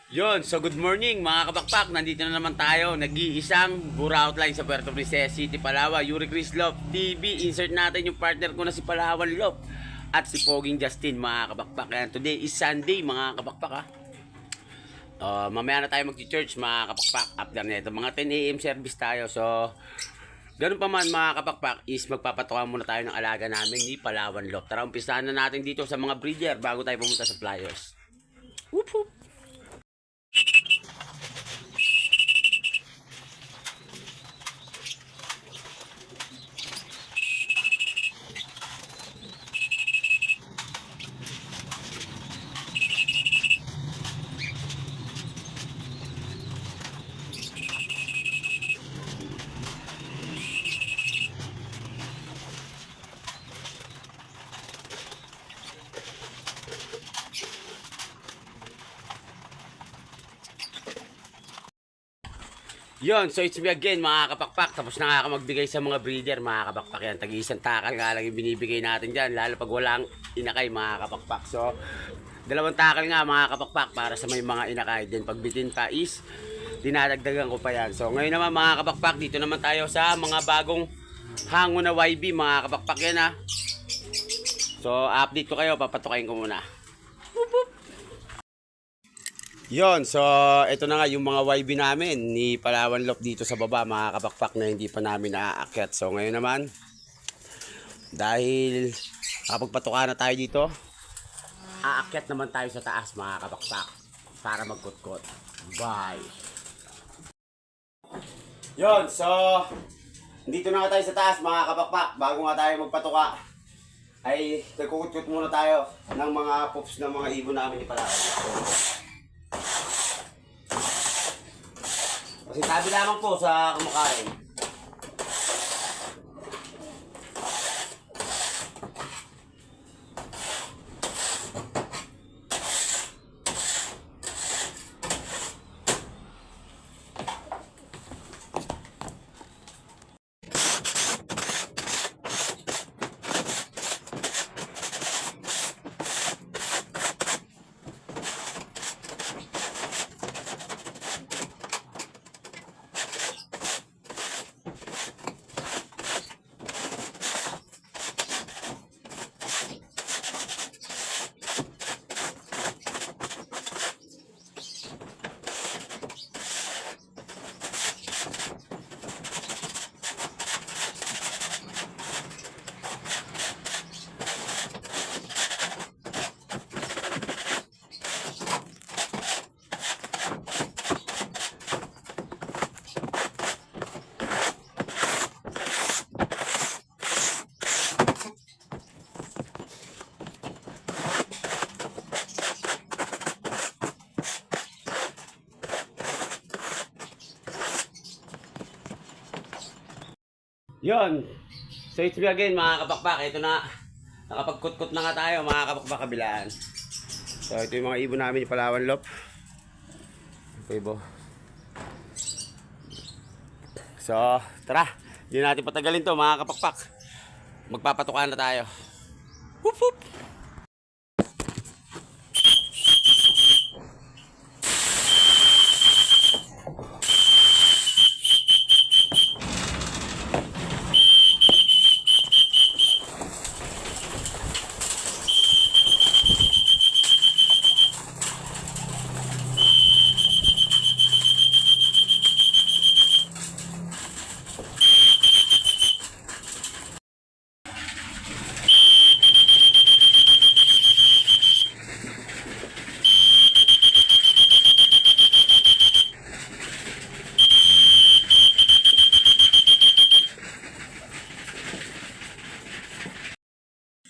Yon, so good morning mga kapakpak. Nandito na naman tayo. Nag-iisang Bura Outline sa Puerto Princesa City, Palawan. Yuri Chris Love TV. Insert natin yung partner ko na si Palawan Love at si Poging Justin mga kapakpak. Ayan, today is Sunday mga kapakpak ha. Mamaya na tayo mag-church mga kapakpak. After nito, mga 10 AM service tayo. So, ganun pa man mga kapakpak is magpapatukan muna tayo ng alaga namin ni Palawan Love. Tara, umpisahan na natin dito sa mga breeder bago tayo pumunta sa flyers. Whoop whoop. Yon, so it's me again mga kapakpak. Tapos na nga ako magbigay sa mga breeder mga kapakpak yan. Tag-iisang takal nga lang yung binibigay natin dyan. Lalo pag walang inakay mga kapakpak. So, dalawang takal nga mga kapakpak para sa may mga inakay. Then pag bitin pa is, dinadagdagan ko pa yan. So ngayon naman mga kapakpak, dito naman tayo sa mga bagong hango na YB mga kapakpak yan ha. So update ko kayo, papatukain ko muna. Yon, so ito na nga yung mga YB namin ni Palawan Love dito sa baba mga kapakpak na hindi pa namin naaakyat. So ngayon naman, dahil kapagpatuka na tayo dito, aakyat naman tayo sa taas mga kapakpak para magkutkot. Bye! Yon, so dito na nga tayo sa taas mga kapakpak. Bago nga tayo magpatuka ay nagkukutkot muna tayo ng mga pups ng mga ibon namin ni Palawan. Kasi tabi lamang po sa kumakain. Yon. So it's me again mga kapakpak. Ito na. Nakapagkutkot na nga tayo mga kapakpak kabilaan. So ito yung mga ibon namin ni Palawan Love. Ito ibo. So tara. Hindi natin patagalin to mga kapakpak. Magpapatukan na tayo. Whoop whoop.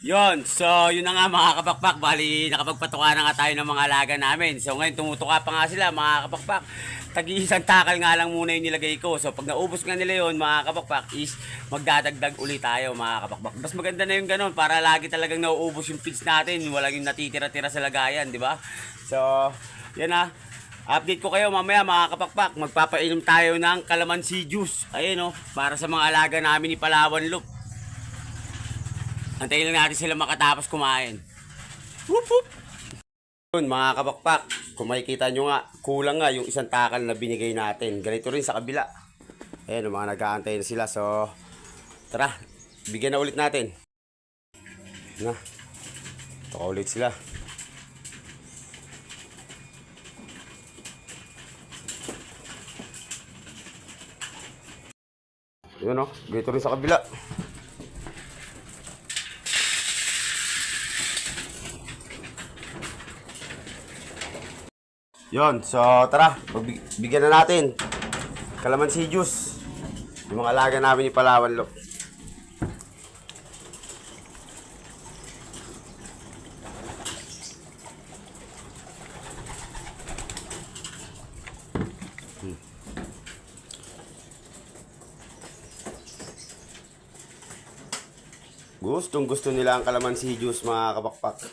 Yon, so yun na nga mga kapakpak, bali nakapagpatuka na nga tayo ng mga alaga namin. So ngayon tumutuka pa nga sila mga kapakpak. Tag-iisang takal nga lang muna yung nilagay ko. So pag naubos nga nila yun mga kapakpak is magdadagdag ulit tayo mga kapakpak. Mas maganda na yung ganun para lagi talagang nauubos yung feeds natin. Walang yung natitira-tira sa lagayan, di ba? So yan na. Update ko kayo mamaya mga kapakpak. Magpapainom tayo ng calamansi juice. Ayun o, para sa mga alaga namin ni Palawan Love. Antayin lang natin sila makatapos kumain. Whoop whoop! Yun mga kabakpak, kung makikita nyo nga, kulang nga yung isang takal na binigay natin. Ganito rin sa kabila. Ayan, yung mga nag-aantay na sila. So, tara, bigyan na ulit natin. Na, ito ka ulit sila. Yun o, ganito rin sa kabila. Yun, so tara, bigyan na natin. Kalamansi juice. Yung mga alaga namin ni Palawan Lop. Gustong gusto nila ang kalamansi juice mga kabakpak.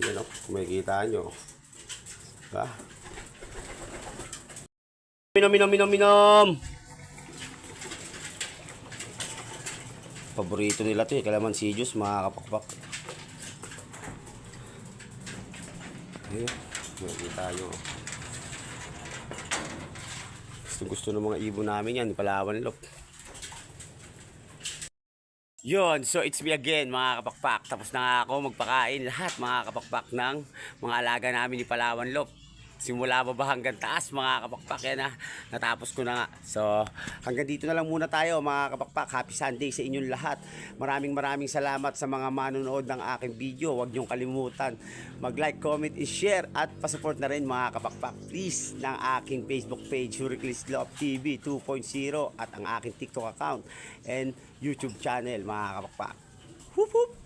Yan o, kung makikita nyo. Diba? Minom. Paborito nila to eh, kalamansi juice mga kapakpak. Ayan, makikita nyo. Gusto ng mga ibon namin yan, Palawan Lop. Yun, so it's me again mga kapakpak. Tapos na nga ako magpakain lahat mga kapakpak ng mga alaga namin ni Palawan Lop. Simula baba hanggang taas mga kapakpak, yan na. Natapos ko na nga. So hanggang dito na lang muna tayo mga kapakpak. Happy Sunday sa inyong lahat. Maraming salamat sa mga manonood ng aking video. Huwag niyong kalimutan mag-like, comment, and share. At pasupport na rin mga kapakpak please ng aking Facebook page Hurricane Love TV 2.0 at ang aking TikTok account and YouTube channel mga kapakpak. Whoop whoop!